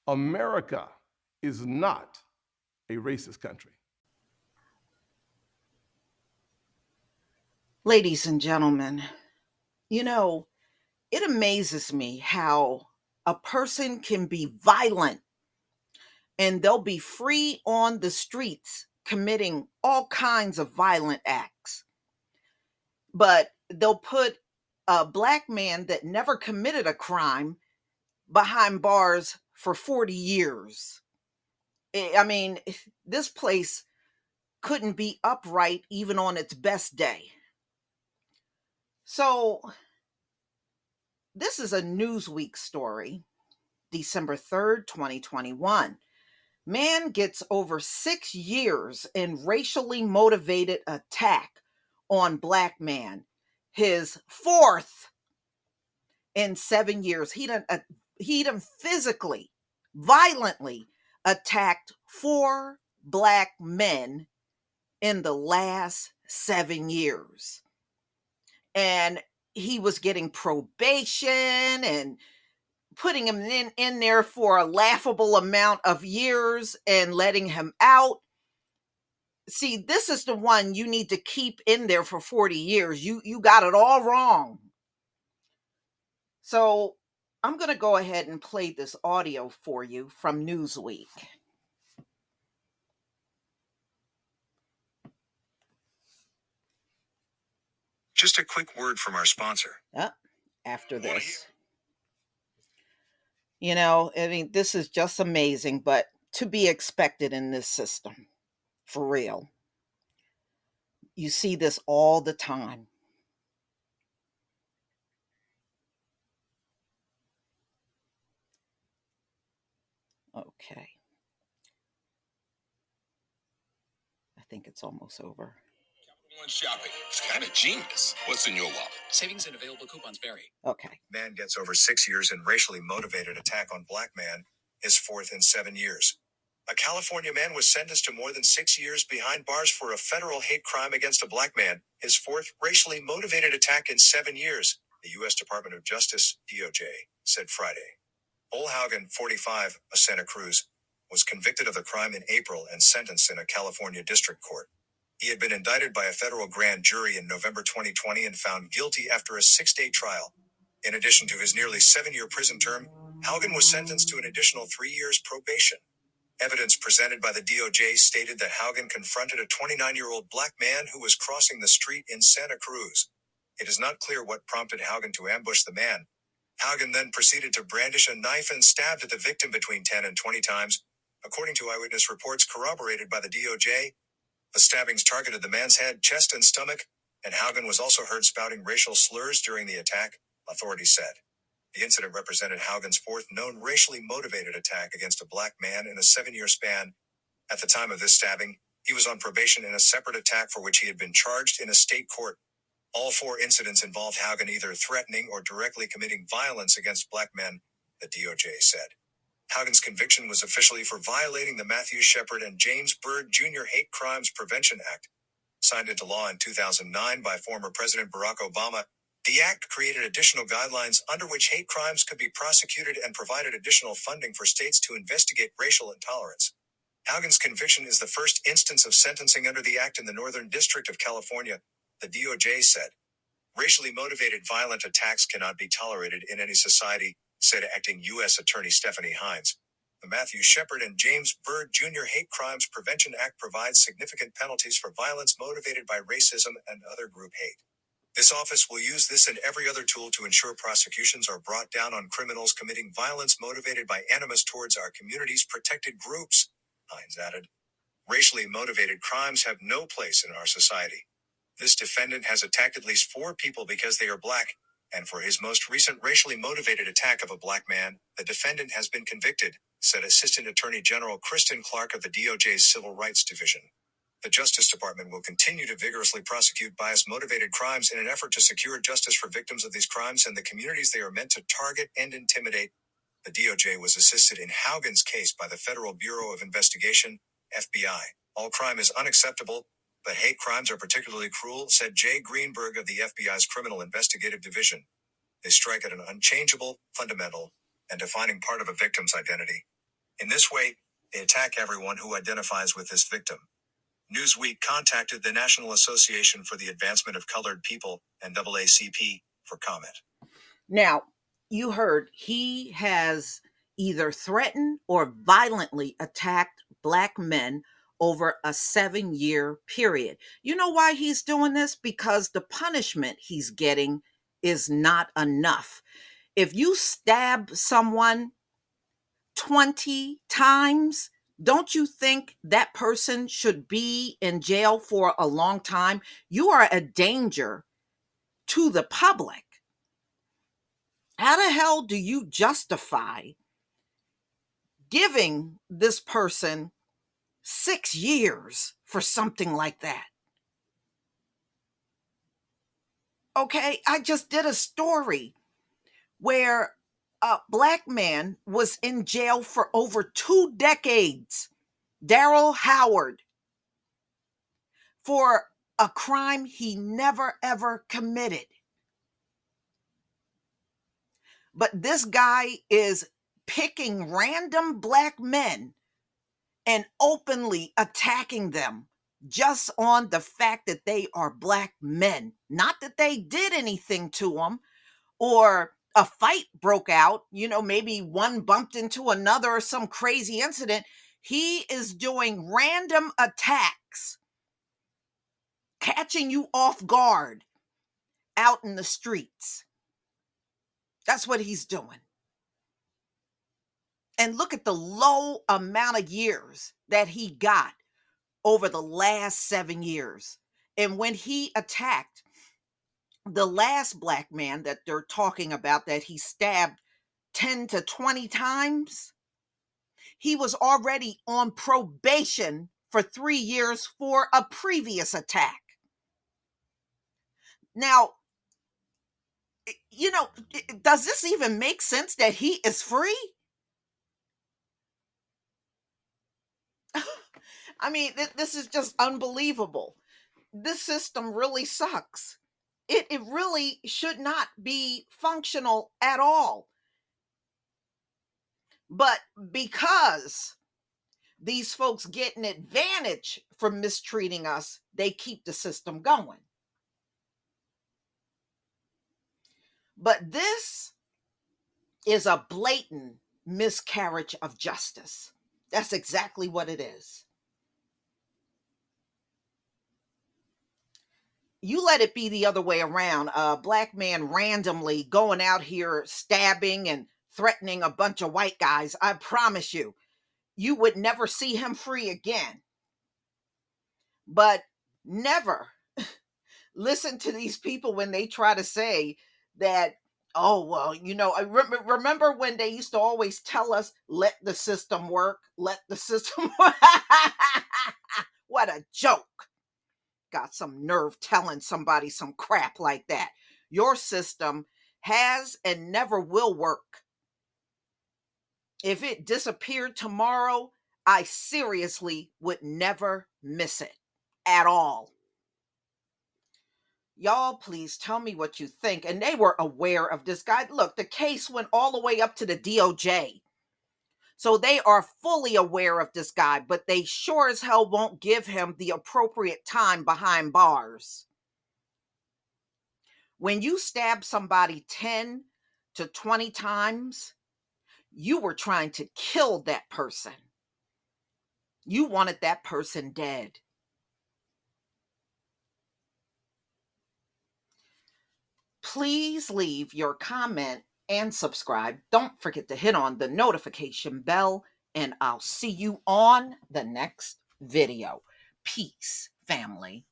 America is not a racist country. Ladies and gentlemen, you know, it amazes me how a person can be violent and they'll be free on the streets committing all kinds of violent acts. But they'll put a black man that never committed a crime behind bars for 40 years. I mean, this place couldn't be upright even on its best day. So, this is a Newsweek story, December 3rd, 2021. Man gets over 6 years in racially motivated attack on black man. His fourth in 7 years. He done physically, violently attacked four black men in the last 7 years. And he was getting probation and putting him in there for a laughable amount of years and letting him out. See, this is the one you need to keep in there for 40 years. You got it all wrong. So I'm going to go ahead and play this audio for you from Newsweek. Just a quick word from our sponsor. After this. You know, I mean, this is just amazing, but to be expected in this system. For real. You see this all the time. Okay. I think it's almost over. One shopping. It's kind of genius. What's in your wallet? Savings and available coupons vary. Okay. Man gets over 6 years in racially motivated attack on black man, his fourth in 7 years. A California man was sentenced to more than 6 years behind bars for a federal hate crime against a black man, his fourth racially motivated attack in 7 years, the U.S. Department of Justice, DOJ, said Friday. Ole Haugen, 45, of Santa Cruz, was convicted of the crime in April and sentenced in a California district court. He had been indicted by a federal grand jury in November 2020 and found guilty after a 6-day trial. In addition to his nearly 7-year prison term, Haugen was sentenced to an additional 3 years probation. Evidence presented by the DOJ stated that Haugen confronted a 29-year-old black man who was crossing the street in Santa Cruz. It is not clear what prompted Haugen to ambush the man. Haugen then proceeded to brandish a knife and stabbed at the victim between 10 and 20 times, according to eyewitness reports corroborated by the DOJ. The stabbings targeted the man's head, chest, and stomach, and Haugen was also heard spouting racial slurs during the attack, authorities said. The incident represented Haugen's fourth known racially motivated attack against a black man in a 7-year span. At the time of this stabbing, he was on probation in a separate attack for which he had been charged in a state court. All 4 incidents involved Haugen either threatening or directly committing violence against black men, the DOJ said. Haugen's conviction was officially for violating the Matthew Shepard and James Byrd Jr. Hate Crimes Prevention Act. Signed into law in 2009 by former President Barack Obama, the act created additional guidelines under which hate crimes could be prosecuted and provided additional funding for states to investigate racial intolerance. Haugen's conviction is the first instance of sentencing under the act in the Northern District of California, the DOJ said. Racially motivated violent attacks cannot be tolerated in any society, said acting U.S. Attorney Stephanie Hines. The Matthew Shepard and James Byrd Jr. Hate Crimes Prevention Act provides significant penalties for violence motivated by racism and other group hate. This office will use this and every other tool to ensure prosecutions are brought down on criminals committing violence motivated by animus towards our community's protected groups, Hines added. Racially motivated crimes have no place in our society. This defendant has attacked at least 4 people because they are black, and for his most recent racially motivated attack of a black man, the defendant has been convicted, said Assistant Attorney General Kristen Clark of the DOJ's Civil Rights Division. The Justice Department will continue to vigorously prosecute bias-motivated crimes in an effort to secure justice for victims of these crimes and the communities they are meant to target and intimidate. The DOJ was assisted in Haugen's case by the Federal Bureau of Investigation, FBI. All crime is unacceptable, but hate crimes are particularly cruel, said Jay Greenberg of the FBI's Criminal Investigative Division. They strike at an unchangeable, fundamental, and defining part of a victim's identity. In this way, they attack everyone who identifies with this victim. Newsweek contacted the National Association for the Advancement of Colored People, NAACP, for comment. Now, you heard he has either threatened or violently attacked Black men over a 7-year period. You know why he's doing this? Because the punishment he's getting is not enough. If you stab someone 20 times, don't you think that person should be in jail for a long time? You are a danger to the public. How the hell do you justify giving this person 6 years for something like that? Okay, I just did a story where a Black man was in jail for over 2 decades, Daryl Howard, for a crime he never ever committed. But this guy is picking random Black men and openly attacking them just on the fact that they are Black men. Not that they did anything to them or a fight broke out, maybe one bumped into another or some crazy incident. He is doing random attacks, catching you off guard out in the streets. That's what he's doing. And look at the low amount of years that he got over the last 7 years. And when he attacked the last Black man that they're talking about, that he stabbed 10 to 20 times, he was already on probation for 3 years for a previous attack. Now, does this even make sense that he is free? I mean, this is just unbelievable. This system really sucks. It really should not be functional at all. But because these folks get an advantage from mistreating us, they keep the system going. But this is a blatant miscarriage of justice. That's exactly what it is. You let it be the other way around. A Black man randomly going out here stabbing and threatening a bunch of white guys. I promise you would never see him free again. But never listen to these people when they try to say that, oh, well, I remember when they used to always tell us, let the system work, let the system work. What a joke. Got some nerve telling somebody some crap like that. Your system has and never will work. If it disappeared tomorrow, I seriously would never miss it at all. Y'all, please tell me what you think. And they were aware of this guy. Look, the case went all the way up to the DOJ. So they are fully aware of this guy, but they sure as hell won't give him the appropriate time behind bars. When you stab somebody 10 to 20 times, you were trying to kill that person. You wanted that person dead. Please leave your comment and subscribe. Don't forget to hit on the notification bell, and I'll see you on the next video. Peace, family.